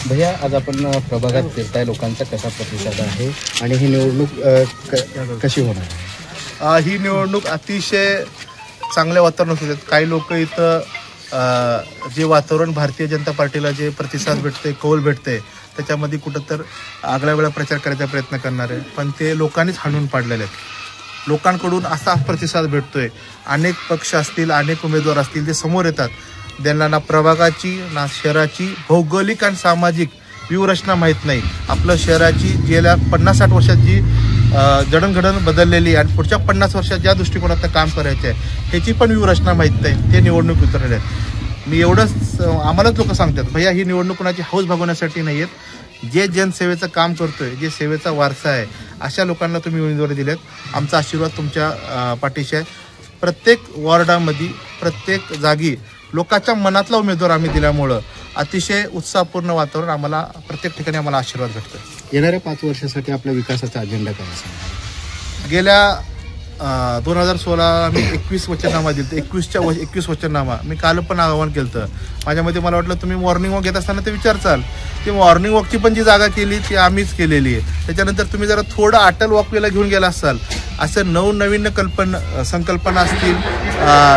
भैया, आज आपण प्रभागात फिरताय, लोकांचा कसा प्रतिसाद आहे आणि ही निवडणूक कशी होणार आहे? ही निवडणूक अतिशय चांगल्या वातावरणात होते. काही लोक इथं जे वातावरण भारतीय जनता पार्टीला जे प्रतिसाद भेटते, कौल भेटते, त्याच्यामध्ये कुठं तर आगळ्या वेळा प्रचार करायचा प्रयत्न करणार आहे, पण ते लोकांनीच हाणून पाडलेले आहेत. लोकांकडून असा प्रतिसाद भेटतोय. अनेक पक्ष असतील, अनेक उमेदवार असतील, जे समोर येतात, त्यांना ना प्रभागाची ना शहराची भौगोलिक आणि सामाजिक व्यूहरचना माहीत नाही. आपलं शहराची गेल्या 50-60 वर्षात जी जडणघडण बदललेली आणि पुढच्या 50 वर्षात ज्या दृष्टिकोनातनं काम करायचं आहे ह्याची पण व्यूहरचना माहीत नाही. ते निवडणूक उतरलेले आहेत. मी एवढंच आम्हालाच लोक सांगतात, भैया ही निवडणूक कोणाची हौस भागवण्यासाठी नाही आहेत. जे जनसेवेचं काम करतोय, जे सेवेचा वारसा आहे, अशा लोकांना तुम्ही उमेदवारी दिलेत. आमचा आशीर्वाद तुमच्या पाठीशी आहे. प्रत्येक वॉर्डामध्ये, प्रत्येक जागी लोकांच्या मनातला उमेदवार आम्ही दिल्यामुळं अतिशय उत्साहपूर्ण वातावरण आम्हाला प्रत्येक ठिकाणी आम्हाला आशीर्वाद भेटतोय. येणाऱ्या 5 वर्षासाठी आपल्या विकासाचा अजेंडा काय असेल? गेल्या 2016 मी 21 वचननामा दिलं. 21 वचननामा मी काल पण आवाहन केलं होतं. माझ्यामध्ये मला वाटलं तुम्ही मॉर्निंग वॉक घेत असताना ते विचारचाल. ती मॉर्निंग वॉकची पण जी जागा केली ती आम्हीच केलेली आहे. त्याच्यानंतर तुम्ही जरा थोडं अटल वॉकवेला घेऊन गेला असाल, असं नवनवीन संकल्पना असतील,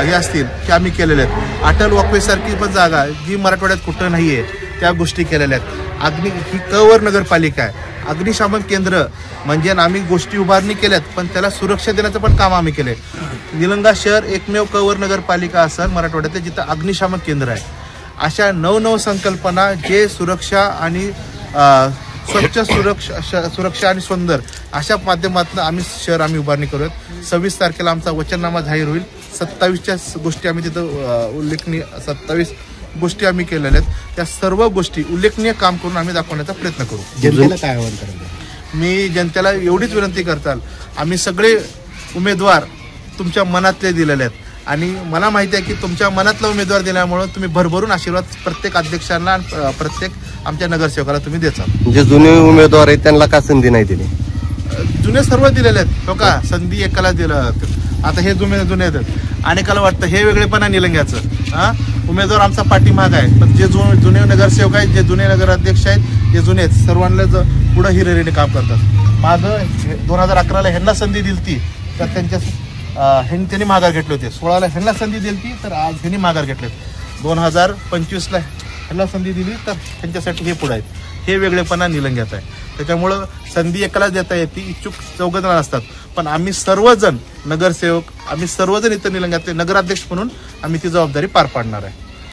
हे असतील की आम्ही केलेल्या आहेत. अटल वॉकवेसारखी पण जागा जी मराठवाड्यात कुठं नाही आहे त्या गोष्टी केलेल्या आहेत. ही कवर नगरपालिका आहे. अग्निशामक केंद्र म्हणजे आम्ही गोष्टी उभारणी केल्यात, पण त्याला सुरक्षा देण्याचं पण काम आम्ही केलंय. निलंगा शहर एकमेव कवर नगरपालिका असेल मराठवाड्यात जिथं अग्निशामक केंद्र आहे. अशा नवनव संकल्पना जे सुरक्षा आणि स्वच्छ सुरक्षा आणि सुंदर अशा माध्यमातून आम्ही उभारणी करूयात. 26 तारखेला आमचा वचननामा जाहीर होईल. 27च्या गोष्टी आम्ही तिथं उल्लेखनीय 27 गोष्टी आम्ही केलेल्या आहेत. त्या सर्व गोष्टी उल्लेखनीय काम करून आम्ही दाखवण्याचा प्रयत्न करू. जनतेला काय आवाहन करायचं? मी जनतेला एवढीच विनंती करताल, आम्ही सगळे उमेदवार तुमच्या मनातले दिलेले आहेत आणि मला माहिती आहे की तुमच्या मनातला उमेदवार दिल्यामुळे तुम्ही भरभरून आशीर्वाद प्रत्येक अध्यक्षांना आणि प्रत्येक आमच्या नगरसेवकाला तुम्ही देता. जे जुने उमेदवार आहेत त्यांना का संधी नाही दिली? जुने सर्व दिलेले आहेत. हो का, संधी एकाला दिलं. आता हे जुने आहेत. अनेकाला वाटतं हे वेगळेपणा निलंग्याचं. उमेदवार आमचा पाठीमाग आहे, पण जे जुने नगरसेवक आहेत, जे जुने नगराध्यक्ष आहेत, जे जुने आहेत, सर्वांना पुढं हिरिरीने काम करतात. मागं 2011ला ह्यांना संधी दिली ती तर त्यांनी माघार घेतले होते. 16ला ह्यांना संधी दिली ती तर आज ह्यांनी माघार घेतले. 2025ला ह्यांना संधी दिली तर त्यांच्यासाठी हे पुढे आहेत. हे वेगळेपणा निलंग्यात आहे. त्याच्यामुळं संधी एकाला देता येते, इच्छुक 14 जण असतात, पण आम्ही सर्वजण नगरसेवक, आम्ही सर्वजण इथं निलंग्यातले नगराध्यक्ष म्हणून आम्ही ती जबाबदारी पार पाडणार आहे.